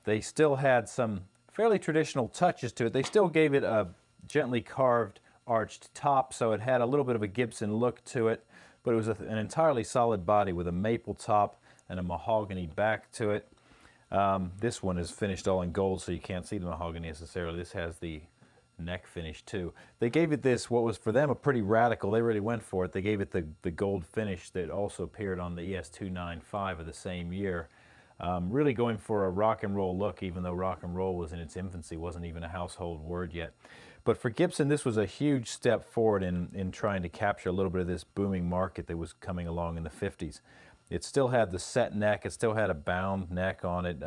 they still had some fairly traditional touches to it. They still gave it a gently carved arched top, so it had a little bit of a Gibson look to it, but it was an entirely solid body with a maple top and a mahogany back to it. This one is finished all in gold, so you can't see the mahogany necessarily. This has the neck finish too. They gave it this, what was for them a pretty radical, they really went for it. They gave it the gold finish that also appeared on the ES-295 of the same year. Really going for a rock and roll look, even though rock and roll was in its infancy, wasn't even a household word yet. But for Gibson, this was a huge step forward in trying to capture a little bit of this booming market that was coming along in the 50s. It still had the set neck, it still had a bound neck on it,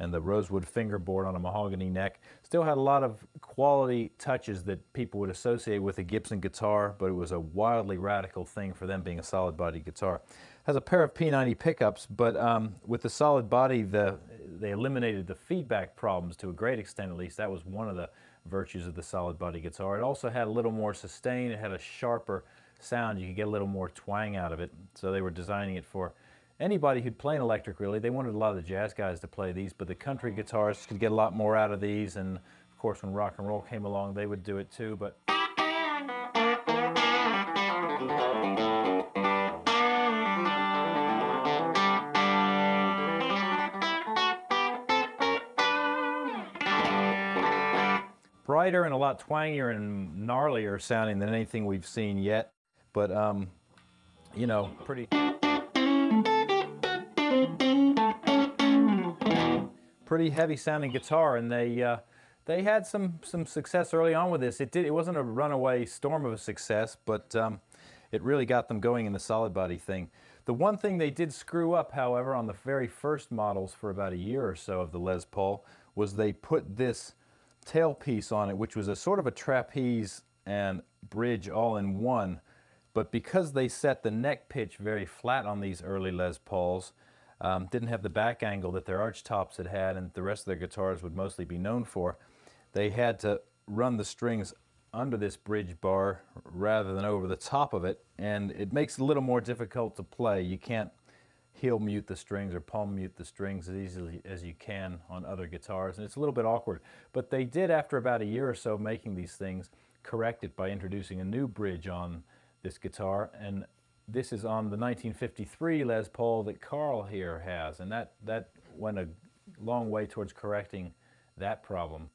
and the rosewood fingerboard on a mahogany neck. Still had a lot of quality touches that people would associate with a Gibson guitar, but it was a wildly radical thing for them being a solid body guitar. Has a pair of P90 pickups, but with the solid body, they eliminated the feedback problems to a great extent, at least. That was one of the virtues of the solid body guitar. It also had a little more sustain, it had a sharper sound, you could get a little more twang out of it. So they were designing it for anybody who'd play an electric, really. They wanted a lot of the jazz guys to play these, but the country guitarists could get a lot more out of these, and of course when rock and roll came along they would do it too. But brighter and a lot twangier and gnarlier sounding than anything we've seen yet, but you know, pretty heavy sounding guitar, and they had some success early on with this. It wasn't a runaway storm of a success, but it really got them going in the solid body thing. The one thing they did screw up, however, on the very first models for about a year or so of the Les Paul, was they put this tailpiece on it, which was a sort of a trapeze and bridge all in one. But because they set the neck pitch very flat on these early Les Pauls, didn't have the back angle that their arch tops had had and the rest of their guitars would mostly be known for, they had to run the strings under this bridge bar rather than over the top of it, and it makes it a little more difficult to play. You can't heel mute the strings or palm mute the strings as easily as you can on other guitars, and it's a little bit awkward. But they did, after about a year or so making these things, correct it by introducing a new bridge on this guitar, and this is on the 1953 Les Paul that Carl here has, and that went a long way towards correcting that problem.